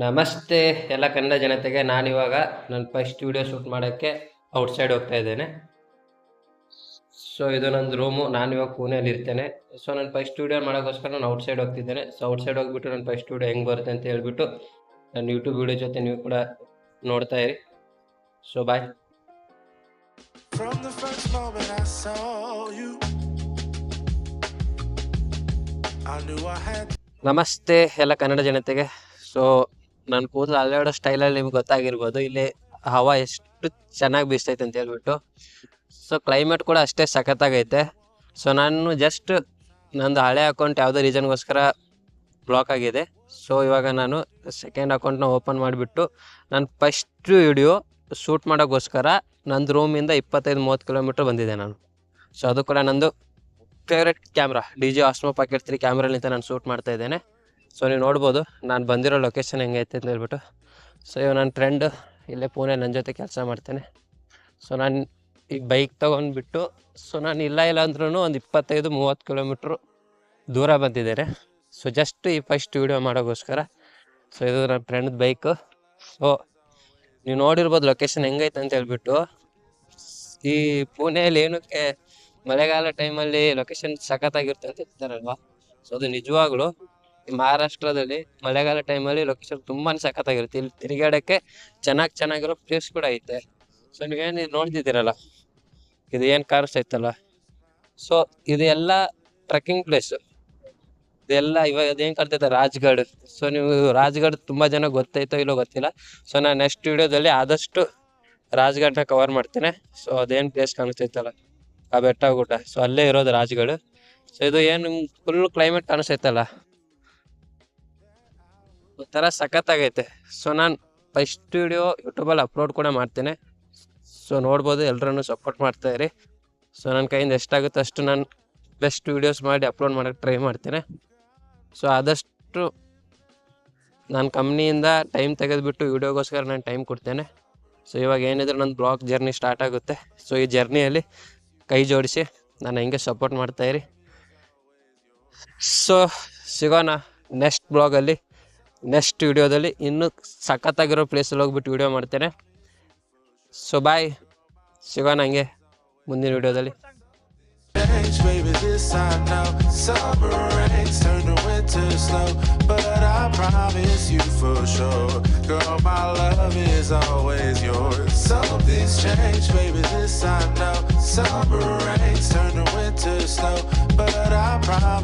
ನಮಸ್ತೆ ಎಲ್ಲ ಕನ್ನಡ ಜನತೆಗೆ. ನಾನಿವಾಗ ನನ್ನ ಫಸ್ಟ್ ವಿಡಿಯೋ ಶೂಟ್ ಮಾಡೋಕ್ಕೆ ಔಟ್ಸೈಡ್ ಹೋಗ್ತಾ ಇದ್ದೇನೆ. ಸೊ ಇದು ನಂದು ರೂಮು. ನಾನಿವಾಗ ಪುಣೆಯಲ್ಲಿ ಇರ್ತೇನೆ. ಸೊ ನಾನು ಫಸ್ಟ್ ವಿಡಿಯೋ ಮಾಡೋಕ್ಕೋಸ್ಕರ ನಾನು ಔಟ್ಸೈಡ್ ಹೋಗ್ತಿದ್ದೇನೆ. ಸೊ ಔಟ್ಸೈಡ್ ಹೋಗ್ಬಿಟ್ಟು ನನ್ನ ಫಸ್ಟ್ ವಿಡಿಯೋ ಹೆಂಗೆ ಬರುತ್ತೆ ಅಂತ ಹೇಳ್ಬಿಟ್ಟು ನನ್ನ ಯೂಟ್ಯೂಬ್ ವಿಡಿಯೋ ಜೊತೆ ನೀವು ಕೂಡ ನೋಡ್ತಾ ಇರಿ. So bye. ನಮಸ್ತೆ ಎಲ್ಲ ಕನ್ನಡ ಜನತೆಗೆ. ಸೊ ನನ್ನ ಕೂದಲು ಅಲ್ಲಾಡೋ ಸ್ಟೈಲಲ್ಲಿ ನಿಮ್ಗೆ ಗೊತ್ತಾಗಿರ್ಬೋದು. ಇಲ್ಲಿ ಹವಾ ಎಷ್ಟು ಚೆನ್ನಾಗಿ ಬೀಸ್ತೈತೆ ಅಂತ ಹೇಳ್ಬಿಟ್ಟು. ಸೊ ಕ್ಲೈಮೇಟ್ ಕೂಡ ಅಷ್ಟೇ ಸಖತ್ತಾಗೈತೆ. ಸೊ ನಾನು ಜಸ್ಟ್ ನಂದು ಹಳೆ ಅಕೌಂಟ್ ಯಾವುದೋ ರೀಸನ್ಗೋಸ್ಕರ ಬ್ಲಾಕ್ ಆಗಿದೆ. ಸೊ ಇವಾಗ ನಾನು ಸೆಕೆಂಡ್ ಅಕೌಂಟ್ನ ಓಪನ್ ಮಾಡಿಬಿಟ್ಟು ನಾನು ಫಸ್ಟ್ ವಿಡಿಯೋ ಶೂಟ್ ಮಾಡೋಕ್ಕೋಸ್ಕರ ನಂದು ರೂಮಿಂದ 25-30 ಕಿಲೋಮೀಟ್ರ್ ಬಂದಿದ್ದೆ ನಾನು. ಸೊ ಅದು ಕೂಡ ನಂದು favourite camera DJI Osmo Pocket 3 ಕ್ಯಾಮ್ರಲ್ಲಿಂದ ನಾನು ಶೂಟ್ ಮಾಡ್ತಾ ಇದ್ದೇನೆ. ಸೊ ನೀವು ನೋಡ್ಬೋದು ನಾನು ಬಂದಿರೋ ಲೊಕೇಶನ್ ಹೆಂಗೈತೆ ಅಂತ ಹೇಳ್ಬಿಟ್ಟು. ಸೊ ಇವಾಗ ನನ್ನ ಫ್ರೆಂಡ್ ಇಲ್ಲೇ ಪುಣೆ ನನ್ನ ಜೊತೆ ಕೆಲಸ ಮಾಡ್ತೇನೆ. ಸೊ ನಾನು ಈಗ ಬೈಕ್ ತೊಗೊಂಡ್ಬಿಟ್ಟು ಸೊ ನಾನು ಇಲ್ಲ ಅಂದ್ರೂ ಒಂದು 25-30 ಕಿಲೋಮೀಟ್ರು ದೂರ ಬಂದಿದ್ದೇನೆ. ಸೊ ಜಸ್ಟ್ ಈ ಫಸ್ಟ್ ವೀಡಿಯೋ ಮಾಡೋಕ್ಕೋಸ್ಕರ. ಸೊ ಇದು ನನ್ನ ಫ್ರೆಂಡ್ ಬೈಕು. ಸೊ ನೀವು ನೋಡಿರ್ಬೋದು ಲೊಕೇಶನ್ ಹೆಂಗೈತೆ ಅಂತ ಹೇಳ್ಬಿಟ್ಟು. ಈ ಪುಣೆಯಲ್ಲಿ ಏನಕ್ಕೆ ಮಳೆಗಾಲ ಟೈಮಲ್ಲಿ ಲೊಕೇಶನ್ ಸಖತ್ತಾಗಿರುತ್ತೆ ಅಂತ ಹೇಳ್ತಾರಲ್ವ. ಸೊ ಅದು ನಿಜವಾಗ್ಲೂ ಈ ಮಹಾರಾಷ್ಟ್ರದಲ್ಲಿ ಮಳೆಗಾಲ ಟೈಮಲ್ಲಿ ಲೊಕೇಶನ್ ತುಂಬಾ ಸಖತ್ತಾಗಿರುತ್ತೆ. ಇಲ್ಲಿ ತಿರುಗಾಡೋಕ್ಕೆ ಚೆನ್ನಾಗಿರೋ ಪ್ಲೇಸ್ ಕೂಡ ಐತೆ. ಸೊ ನೀವೇನು ನೋಡ್ತಿದ್ದೀರಲ್ಲ, ಇದು ಏನು ಕಾಣಿಸ್ತೈತಲ್ಲ, ಸೊ ಇದೆಲ್ಲ ಟ್ರೆಕ್ಕಿಂಗ್ ಪ್ಲೇಸು. ಇದೆಲ್ಲ ಇವಾಗ ಅದೇನು ಕರ್ತೈತೆ ರಾಜ್ಗಢ್. ಸೊ ನೀವು ರಾಜ್ಗಢ್ ತುಂಬ ಜನ ಗೊತ್ತೈತೋ ಇಲ್ಲೋ ಗೊತ್ತಿಲ್ಲ. ಸೊ ನಾನು ನೆಕ್ಸ್ಟ್ ವೀಡಿಯೋದಲ್ಲಿ ಆದಷ್ಟು ರಾಜ್ಗಢ್ನ ಕವರ್ ಮಾಡ್ತೇನೆ. ಸೊ ಅದೇನು ಪ್ಲೇಸ್ ಕಾಣಿಸ್ತೈತಲ್ಲ ಆ ಬೆಟ್ಟ ಗುಡ್ಡ, ಸೊ ಅಲ್ಲೇ ಇರೋದು ರಾಜ್ಗಢ್. ಸೊ ಇದು ಏನು ಫುಲ್ ಕ್ಲೈಮೇಟ್ ಕಾಣಿಸ್ತೈತಲ್ಲ ಒಂಥರ ಸಖತ್ತಾಗೈತೆ. ಸೊ ನಾನು ಫಸ್ಟ್ ವಿಡಿಯೋ ಯೂಟ್ಯೂಬಲ್ಲಿ ಅಪ್ಲೋಡ್ ಕೂಡ ಮಾಡ್ತೇನೆ. ಸೊ ನೋಡ್ಬೋದು, ಎಲ್ಲರನ್ನೂ ಸಪೋರ್ಟ್ ಮಾಡ್ತಾಯಿರಿ. ಸೊ ನನ್ನ ಕೈಯಿಂದ ಎಷ್ಟಾಗುತ್ತೆ ಅಷ್ಟು ನಾನು ಬೆಸ್ಟ್ ವೀಡಿಯೋಸ್ ಮಾಡಿ ಅಪ್ಲೋಡ್ ಮಾಡೋಕ್ಕೆ ಟ್ರೈ ಮಾಡ್ತೇನೆ. ಸೊ ಆದಷ್ಟು ನಾನು ಕಂಪ್ನಿಯಿಂದ ಟೈಮ್ ತೆಗೆದುಬಿಟ್ಟು ವೀಡಿಯೋಗೋಸ್ಕರ ನಾನು ಟೈಮ್ ಕೊಡ್ತೇನೆ. ಸೊ ಇವಾಗ ಏನಿದ್ರು ನನ್ನ ಬ್ಲಾಗ್ ಜರ್ನಿ ಸ್ಟಾರ್ಟ್ ಆಗುತ್ತೆ. ಸೊ ಈ ಜರ್ನಿಯಲ್ಲಿ ಕೈ ಜೋಡಿಸಿ ನಾನು ಹಿಂಗೆ ಸಪೋರ್ಟ್ ಮಾಡ್ತಾಯಿರಿ. ಸೊ ಸಿಗೋಣ ನೆಕ್ಸ್ಟ್ ಬ್ಲಾಗಲ್ಲಿ, ನೆಕ್ಸ್ಟ್ ವಿಡಿಯೋದಲ್ಲಿ. ಇನ್ನೂ ಸಖತ್ತಾಗಿರೋ ಪ್ಲೇಸಲ್ಲಿ ಹೋಗ್ಬಿಟ್ಟು ವಿಡಿಯೋ ಮಾಡ್ತೇನೆ. ಸೊ ಬಾಯ್, ಸಿಗೋಣ ಹಂಗೆ ಮುಂದಿನ ವಿಡಿಯೋದಲ್ಲಿ. Baby, this I know. Summer rains turn to winter snow, but I promise you for sure, girl, my love is always yours. Something's changed, baby, this I know. Summer rains turn to winter snow, but I promise